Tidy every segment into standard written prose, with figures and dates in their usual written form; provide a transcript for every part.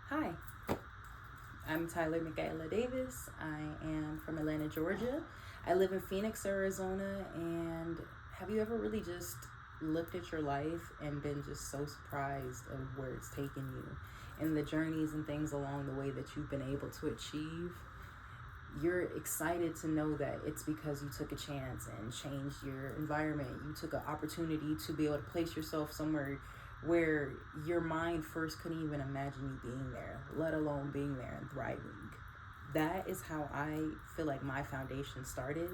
Hi, I'm Tyler-Mikaèla Davis. I am from Atlanta, Georgia. I live in Phoenix, Arizona, and have you ever really just looked at your life and been just so surprised of where it's taken you and the journeys and things along the way that you've been able to achieve? You're excited to know that it's because you took a chance and changed your environment. You took an opportunity to be able to place yourself somewhere where your mind first couldn't even imagine you being there, let alone being there and thriving. That is how I feel like my foundation started.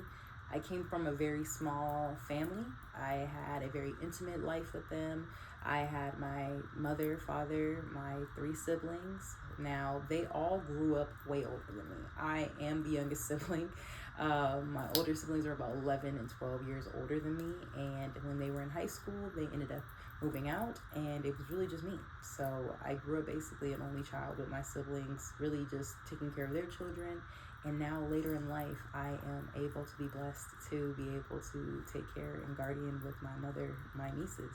I came from a very small family. I had a very intimate life with them. I had my mother, father, my three siblings. Now, they all grew up way older than me. I am the youngest sibling. My older siblings are about 11 and 12 years older than me. And when they were in high school, they ended up moving out, and it was really just me. So I grew up basically an only child with my siblings, really just taking care of their children. And now later in life, I am able to be blessed to be able to take care and guardian with my mother, my nieces.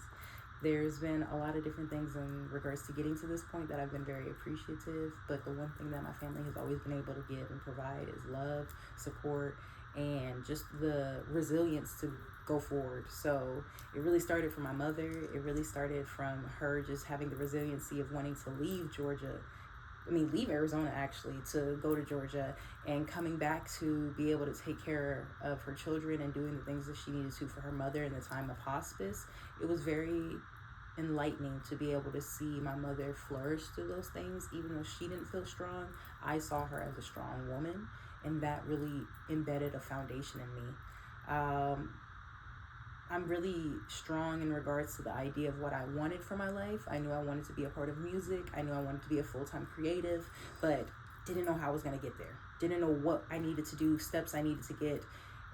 There's been a lot of different things in regards to getting to this point that I've been very appreciative, but the one thing that my family has always been able to give and provide is love, support, and just the resilience to go forward. So it really started from my mother. It really started from her just having the resiliency of wanting to leave Georgia, leave Arizona actually, to go to Georgia, and coming back to be able to take care of her children and doing the things that she needed to for her mother in the time of hospice. It was very enlightening to be able to see my mother flourish through those things. Even though she didn't feel strong, I saw her as a strong woman, and that really embedded a foundation in me. I'm really strong in regards to the idea of what I wanted for my life. I knew I wanted to be a part of music. I knew I wanted to be a full-time creative, but didn't know how I was going to get there. Didn't know what I needed to do, steps I needed to get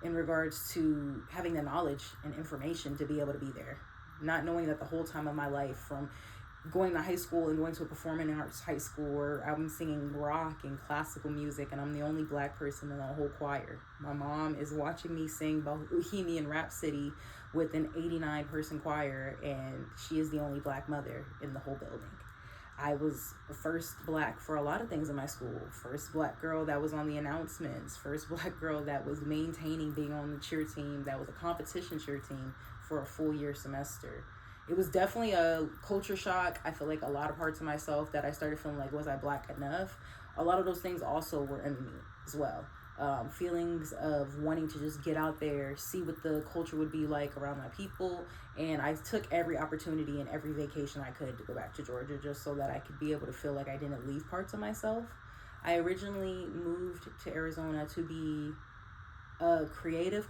in regards to having the knowledge and information to be able to be there. Not knowing that the whole time of my life, from going to high school and going to a performing arts high school where I'm singing rock and classical music, and I'm the only black person in the whole choir. My mom is watching me sing Bohemian Rhapsody with an 89 person choir, and she is the only black mother in the whole building. I was first black for a lot of things in my school. First black girl that was on the announcements. First black girl that was maintaining being on the cheer team, that was a competition cheer team for a full year semester. It was definitely a culture shock. I feel like a lot of parts of myself that I started feeling like, was I black enough? A lot of those things also were in me as well. Feelings of wanting to just get out there, see what the culture would be like around my people. And I took every opportunity and every vacation I could to go back to Georgia just so that I could be able to feel like I didn't leave parts of myself. I originally moved to Arizona to be a creative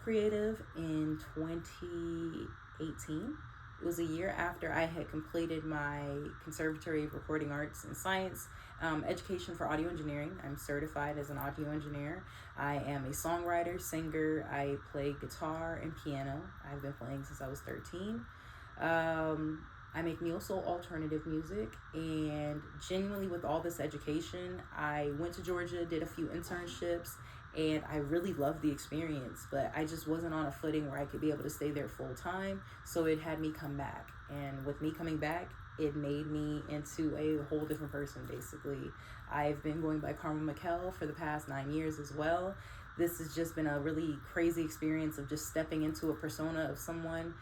in 2018. It was a year after I had completed my Conservatory of Recording Arts and Science education for audio engineering. I'm certified as an audio engineer. I am a songwriter, singer. I play guitar and piano. I've been playing since I was 13. I make neo-soul alternative music, and genuinely with all this education, I went to Georgia, did a few internships, and I really loved the experience, but I just wasn't on a footing where I could be able to stay there full time, so it had me come back. And with me coming back, it made me into a whole different person, basically. I've been going by Tyler-Mikaèla for the past 9 years as well. This has just been a really crazy experience of just stepping into a persona of someone,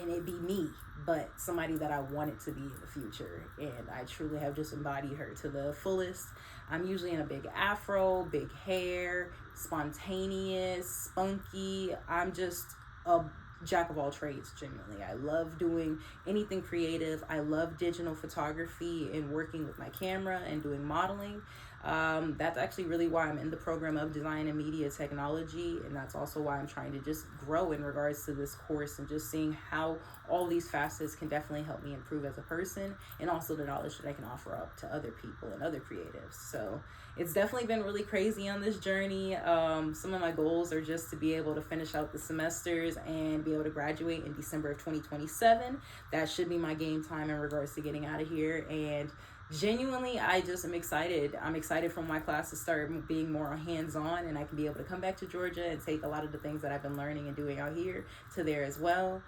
and it be me, but somebody that I wanted to be in the future. And I truly have just embodied her to the fullest. I'm usually in a big afro, big hair, spontaneous, spunky. I'm just a jack of all trades, genuinely. I love doing anything creative. I love digital photography and working with my camera and doing modeling. That's actually really why I'm in the program of design and media technology, and that's also why I'm trying to just grow in regards to this course and just seeing how all these facets can definitely help me improve as a person, and also the knowledge that I can offer up to other people and other creatives. So it's definitely been really crazy on this journey. Some of my goals are just to be able to finish out the semesters and be able to graduate in December of 2027. That should be my game time in regards to getting out of here. And genuinely, I just am excited. I'm excited for my class to start being more hands-on, and I can be able to come back to Georgia and take a lot of the things that I've been learning and doing out here to there as well.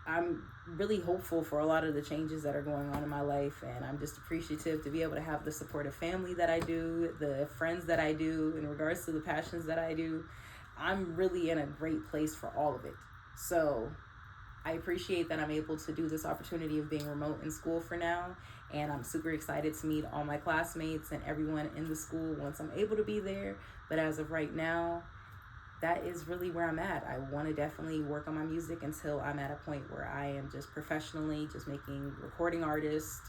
I'm really hopeful for a lot of the changes that are going on in my life, and I'm just appreciative to be able to have the supportive family that I do, the friends that I do, in regards to the passions that I do. I'm really in a great place for all of it. So I appreciate that I'm able to do this opportunity of being remote in school for now, and I'm super excited to meet all my classmates and everyone in the school once I'm able to be there. But as of right now, that is really where I'm at. I want to definitely work on my music until I'm at a point where I am just professionally just making recording artists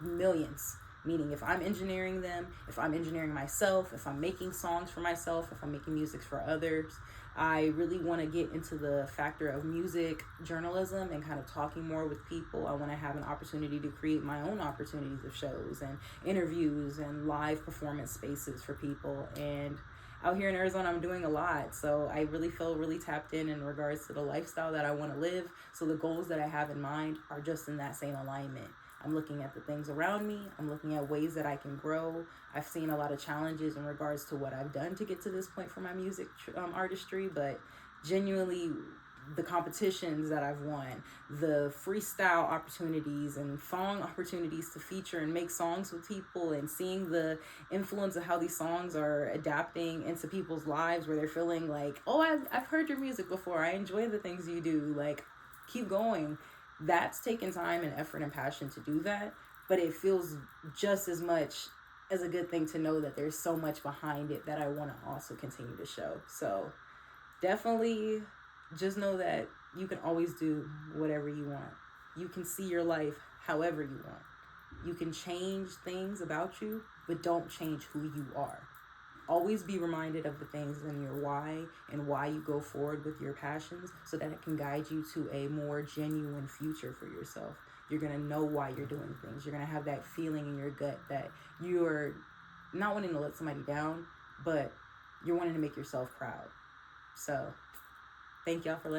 millions. Meaning, if I'm engineering them, if I'm engineering myself, if I'm making songs for myself, if I'm making music for others, I really want to get into the factor of music journalism and kind of talking more with people. I want to have an opportunity to create my own opportunities of shows and interviews and live performance spaces for people. And out here in Arizona, I'm doing a lot. So I really feel really tapped in regards to the lifestyle that I want to live. So the goals that I have in mind are just in that same alignment. I'm looking at the things around me. I'm looking at ways that I can grow. I've seen a lot of challenges in regards to what I've done to get to this point for my music artistry, but genuinely the competitions that I've won, the freestyle opportunities and song opportunities to feature and make songs with people, and seeing the influence of how these songs are adapting into people's lives where they're feeling like, oh, I've heard your music before. I enjoy the things you do. Like, keep going. That's taken time and effort and passion to do that, but it feels just as much as a good thing to know that there's so much behind it that I want to also continue to show. So definitely just know that you can always do whatever you want. You can see your life however you want. You can change things about you, but don't change who you are. Always be reminded of the things in your why and why you go forward with your passions, so that it can guide you to a more genuine future for yourself. You're going to know why you're doing things. You're going to have that feeling in your gut that you're not wanting to let somebody down, but you're wanting to make yourself proud. So thank y'all for listening.